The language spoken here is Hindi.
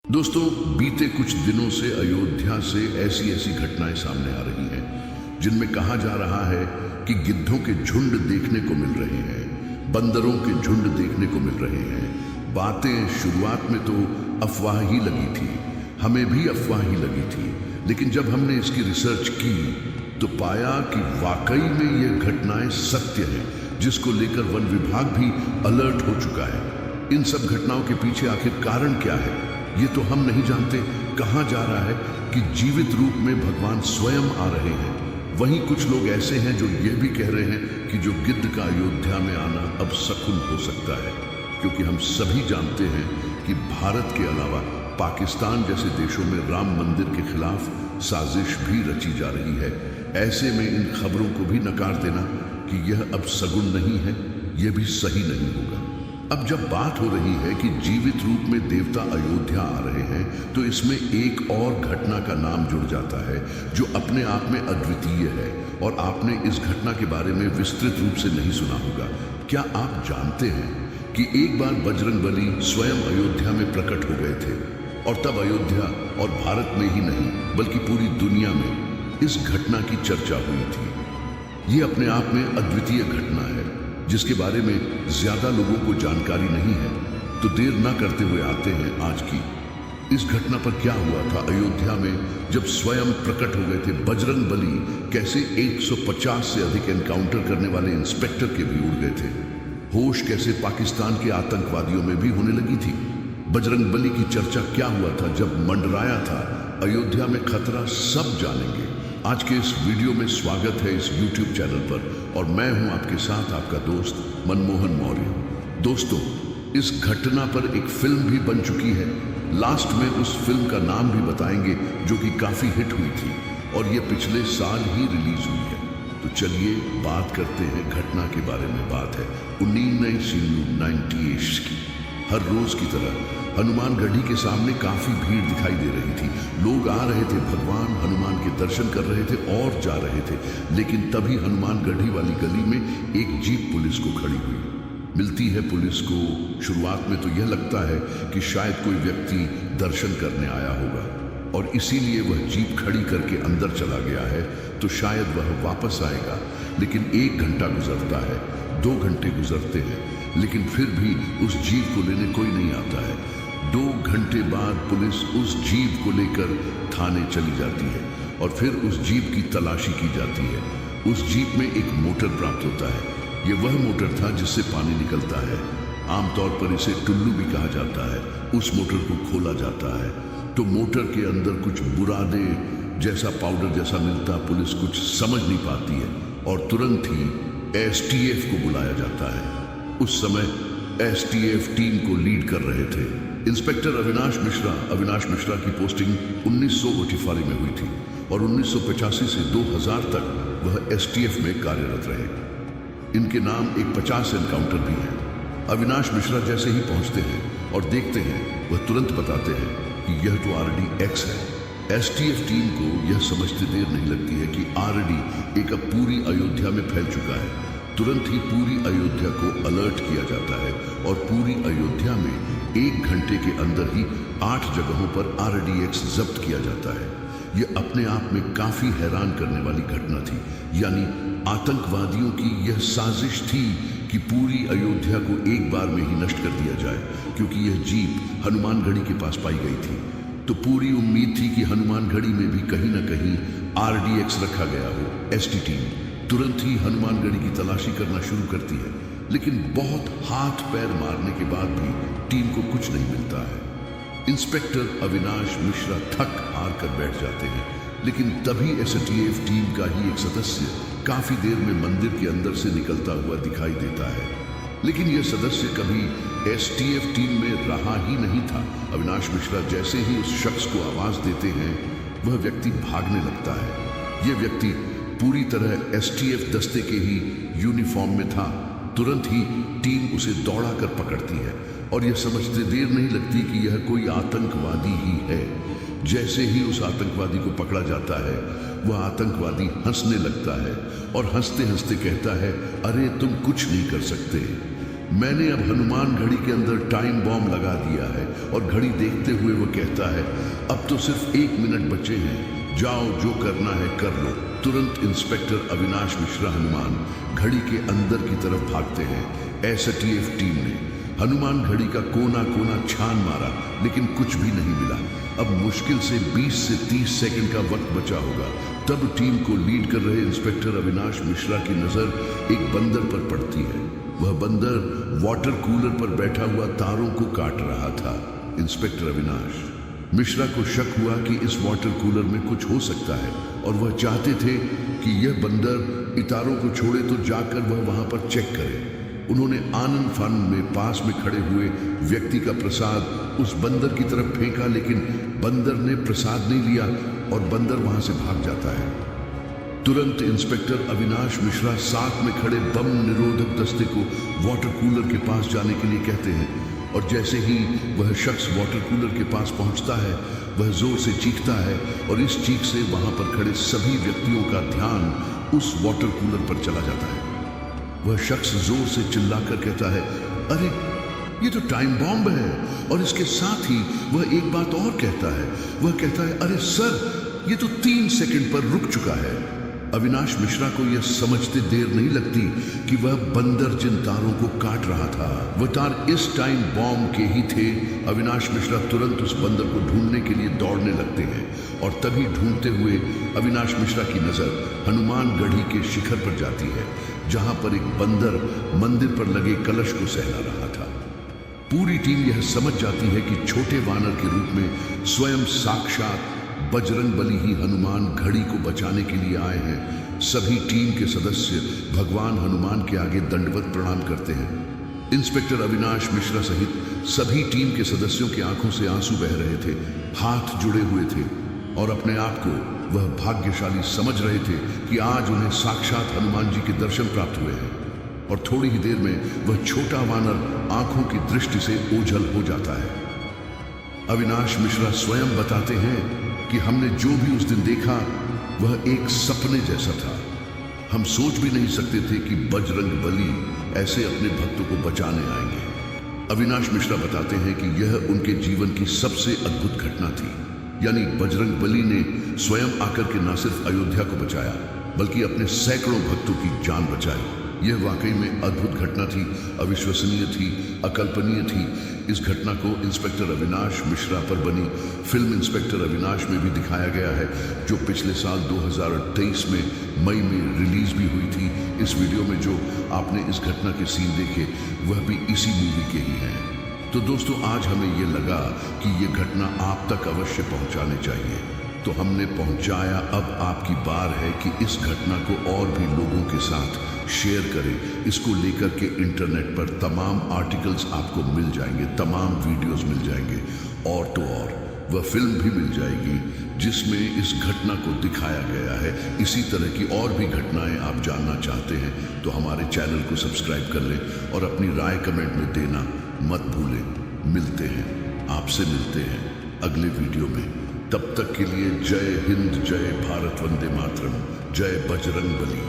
दोस्तों, बीते कुछ दिनों से अयोध्या से ऐसी ऐसी घटनाएं सामने आ रही हैं जिनमें कहा जा रहा है कि गिद्धों के झुंड देखने को मिल रहे हैं, बंदरों के झुंड देखने को मिल रहे हैं। बातें शुरुआत में तो अफवाह ही लगी थी, हमें भी अफवाह ही लगी थी, लेकिन जब हमने इसकी रिसर्च की तो पाया कि वाकई में ये घटनाएं सत्य हैं, जिसको लेकर वन विभाग भी अलर्ट हो चुका है। इन सब घटनाओं के पीछे आखिर कारण क्या है, ये तो हम नहीं जानते। कहा जा रहा है कि जीवित रूप में भगवान स्वयं आ रहे हैं। वहीं कुछ लोग ऐसे हैं जो ये भी कह रहे हैं कि जो गिद्ध का अयोध्या में आना अब शकुन हो सकता है, क्योंकि हम सभी जानते हैं कि भारत के अलावा पाकिस्तान जैसे देशों में राम मंदिर के खिलाफ साजिश भी रची जा रही है। ऐसे में इन खबरों को भी नकार देना कि यह अब शगुन नहीं है, यह भी सही नहीं होगा। अब जब बात हो रही है कि जीवित रूप में देवता अयोध्या आ रहे हैं, तो इसमें एक और घटना का नाम जुड़ जाता है जो अपने आप में अद्वितीय है, और आपने इस घटना के बारे में विस्तृत रूप से नहीं सुना होगा। क्या आप जानते हैं कि एक बार बजरंगबली स्वयं अयोध्या में प्रकट हो गए थे, और तब अयोध्या और भारत में ही नहीं बल्कि पूरी दुनिया में इस घटना की चर्चा हुई थी। ये अपने आप में अद्वितीय घटना है जिसके बारे में ज्यादा लोगों को जानकारी नहीं है। तो देर न करते हुए आते हैं आज की इस घटना पर। क्या हुआ था अयोध्या में जब स्वयं प्रकट हो गए थे बजरंगबली? कैसे 150 से अधिक एनकाउंटर करने वाले इंस्पेक्टर के भी उड़ गए थे। होश कैसे पाकिस्तान के आतंकवादियों में भी होने लगी थी। बजरंगबली की चर्चा क्या हुआ था जब मंडराया था अयोध्या में खतरा, सब जानेंगे आज के इस वीडियो में। स्वागत है इस YouTube चैनल पर, और मैं हूं आपके साथ आपका दोस्त मनमोहन मौर्य। दोस्तों, इस घटना पर एक फिल्म भी बन चुकी है। लास्ट में उस फिल्म का नाम भी बताएंगे जो कि काफी हिट हुई थी, और ये पिछले साल ही रिलीज हुई है। तो चलिए बात करते हैं घटना के बारे में। बात है 1998 की। हर रोज की तरह हनुमान गढ़ी के सामने काफी भीड़ दिखाई दे रही थी। लोग आ रहे थे, भगवान हनुमान के दर्शन कर रहे थे और जा रहे थे। लेकिन तभी हनुमान गढ़ी वाली गली में एक जीप पुलिस को खड़ी हुई। मिलती है पुलिस को। शुरुआत में तो यह लगता है कि शायद कोई व्यक्ति दर्शन करने आया होगा, और इसीलिए वह जीप खड़ी करके अंदर चला गया है, तो शायद वह वापस आएगा। लेकिन 1 घंटा गुजरता है, 2 घंटे गुजरते हैं, लेकिन फिर भी उस जीप को लेने कोई नहीं आता है। 2 घंटे बाद पुलिस उस जीप को लेकर थाने चली जाती है, और फिर उस जीप की तलाशी की जाती है। उस जीप में एक मोटर प्राप्त होता है। ये वह मोटर था जिससे पानी निकलता है। आमतौर पर इसे टुल्लू भी कहा जाता है। उस मोटर को खोला जाता है तो मोटर के अंदर कुछ बुरादे जैसा पाउडर जैसा मिलता। पुलिस कुछ समझ नहीं पाती है, और तुरंत ही STF को बुलाया जाता है। उस समय STF टीम को लीड कर रहे थे इंस्पेक्टर अविनाश मिश्रा। अविनाश मिश्रा की पोस्टिंग 1948 में हुई थी, और 1985 से 2000 तक वह STF में कार्यरत रहे। इनके नाम एक 50 एनकाउंटर भी है। अविनाश मिश्रा जैसे ही पहुंचते हैं और देखते हैं, वह तुरंत बताते हैं कि यह तो RDX है। STF टीम को यह समझते देर नहीं लगती है कि RD एक अब पूरी अयोध्या में फैल चुका है। तुरंत ही पूरी अयोध्या को अलर्ट किया जाता है, और पूरी अयोध्या में 1 घंटे के अंदर ही 8 जगहों पर RDX जब्त किया जाता है। यह अपने आप में काफी हैरान करने वाली घटना थी। यानी आतंकवादियों की यह साजिश थी कि पूरी अयोध्या को एक बार में ही नष्ट कर दिया जाए, क्योंकि यह जीप हनुमान गढ़ी के पास पाई गई थी। तो पूरी उम्मीद थी कि हनुमान गढ़ी में भी कहीं ना कहीं RDX रखा गया हो। ST टीम तुरंत ही हनुमान गढ़ी की तलाशी करना शुरू करती है, लेकिन बहुत हाथ पैर मारने के बाद भी टीम को कुछ नहीं मिलता है। इंस्पेक्टर अविनाश मिश्रा थक हार कर बैठ जाते हैं, लेकिन तभी STF टीम का ही एक सदस्य काफी देर में मंदिर के अंदर से निकलता हुआ दिखाई देता है। लेकिन यह सदस्य कभी STF टीम में रहा ही नहीं था। अविनाश मिश्रा जैसे ही उस शख्स को आवाज देते हैं, वह व्यक्ति भागने लगता है। यह व्यक्ति पूरी तरह STF दस्ते के ही यूनिफॉर्म में था। तुरंत ही टीम उसे दौड़ा कर पकड़ती है, और यह समझते देर नहीं लगती कि यह कोई आतंकवादी ही है। जैसे ही उस आतंकवादी को पकड़ा जाता है, वह आतंकवादी हंसने लगता है, और हंसते हंसते कहता है, अरे तुम कुछ नहीं कर सकते। मैंने अब हनुमान घड़ी के अंदर टाइम बॉम्ब लगा दिया है। और घड़ी देखते हुए वो कहता है, अब तो सिर्फ 1 मिनट बचे हैं, जाओ जो करना है कर लो। तुरंत इंस्पेक्टर अविनाश मिश्रा हनुमान घड़ी के अंदर की तरफ भागते हैं। एसटीएफ टीम ने हनुमान घड़ी का कोना कोना छान मारा, लेकिन कुछ भी नहीं मिला। अब मुश्किल से 20 से 30 सेकंड का वक्त बचा होगा। तब टीम को लीड कर रहे इंस्पेक्टर अविनाश मिश्रा की नजर एक बंदर पर पड़ती है। वह बंदर वाटर कूलर पर बैठा हुआ तारों को काट रहा था। इंस्पेक्टर अविनाश मिश्रा को शक हुआ कि इस वाटर कूलर में कुछ हो सकता है और वह चाहते थे कि यह बंदर इतारों को छोड़े तो जाकर वह वहां पर चेक करे। उन्होंने आनंद फानन में पास में खड़े हुए व्यक्ति का प्रसाद उस बंदर की तरफ फेंका, लेकिन बंदर ने प्रसाद नहीं लिया और बंदर वहां से भाग जाता है। तुरंत इंस्पेक्टर अविनाश मिश्रा साथ में खड़े बम निरोधक दस्ते को वाटर कूलर के पास जाने के लिए कहते हैं। और जैसे ही वह शख्स वाटर कूलर के पास पहुंचता है, वह जोर से चीखता है और इस चीख से वहां पर खड़े सभी व्यक्तियों का ध्यान उस वाटर कूलर पर चला जाता है। वह शख्स जोर से चिल्लाकर कहता है, अरे ये तो टाइम बॉम्ब है। और इसके साथ ही वह एक बात और कहता है। वह कहता है, अरे सर ये तो 3 सेकंड पर रुक चुका है। अविनाश मिश्रा को यह समझते देर नहीं लगती कि वह बंदर जिन तारों को काट रहा था वह तार इस टाइम बॉम्ब के ही थे। अविनाश मिश्रा तुरंत उस बंदर को ढूंढने के लिए दौड़ने लगते हैं और तभी ढूंढते हुए अविनाश मिश्रा की नजर हनुमान गढ़ी के शिखर पर जाती है, जहां पर एक बंदर मंदिर पर लगे कलश को सहला रहा था। पूरी टीम यह समझ जाती है कि छोटे वानर के रूप में स्वयं साक्षात बजरंग बली ही हनुमान घड़ी को बचाने के लिए आए हैं। सभी टीम के सदस्य भगवान हनुमान के आगे दंडवत प्रणाम करते हैं। इंस्पेक्टर अविनाश मिश्रा सहित सभी टीम के सदस्यों की आंखों से आंसू बह रहे थे, हाथ जुड़े हुए थे और अपने आप को वह भाग्यशाली समझ रहे थे कि आज उन्हें साक्षात हनुमान जी के दर्शन प्राप्त हुए हैं। और थोड़ी ही देर में वह छोटा वानर आंखों की दृष्टि से ओझल हो जाता है। अविनाश मिश्रा स्वयं बताते हैं कि हमने जो भी उस दिन देखा वह एक सपने जैसा था। हम सोच भी नहीं सकते थे कि बजरंग बली ऐसे अपने भक्तों को बचाने आएंगे। अविनाश मिश्रा बताते हैं कि यह उनके जीवन की सबसे अद्भुत घटना थी। यानी बजरंग बली ने स्वयं आकर के न सिर्फ अयोध्या को बचाया बल्कि अपने सैकड़ों भक्तों की जान बचाई। यह वाकई में अद्भुत घटना थी, अविश्वसनीय थी, अकल्पनीय थी। इस घटना को इंस्पेक्टर अविनाश मिश्रा पर बनी फिल्म इंस्पेक्टर अविनाश में भी दिखाया गया है, जो पिछले साल 2023 में मई में रिलीज भी हुई थी। इस वीडियो में जो आपने इस घटना के सीन देखे वह भी इसी मूवी के ही हैं। तो दोस्तों, आज हमें ये लगा कि ये घटना आप तक अवश्य पहुंचानी चाहिए, तो हमने पहुंचाया। अब आपकी बार है कि इस घटना को और भी लोगों के साथ शेयर करें। इसको लेकर के इंटरनेट पर तमाम आर्टिकल्स आपको मिल जाएंगे, तमाम वीडियोस मिल जाएंगे और तो और वह फिल्म भी मिल जाएगी जिसमें इस घटना को दिखाया गया है। इसी तरह की और भी घटनाएं आप जानना चाहते हैं तो हमारे चैनल को सब्सक्राइब कर लें और अपनी राय कमेंट में देना मत भूलें। मिलते हैं, आपसे मिलते हैं अगले वीडियो में। तब तक के लिए जय हिंद, जय भारत, वंदे मातरम, जय बजरंग बली।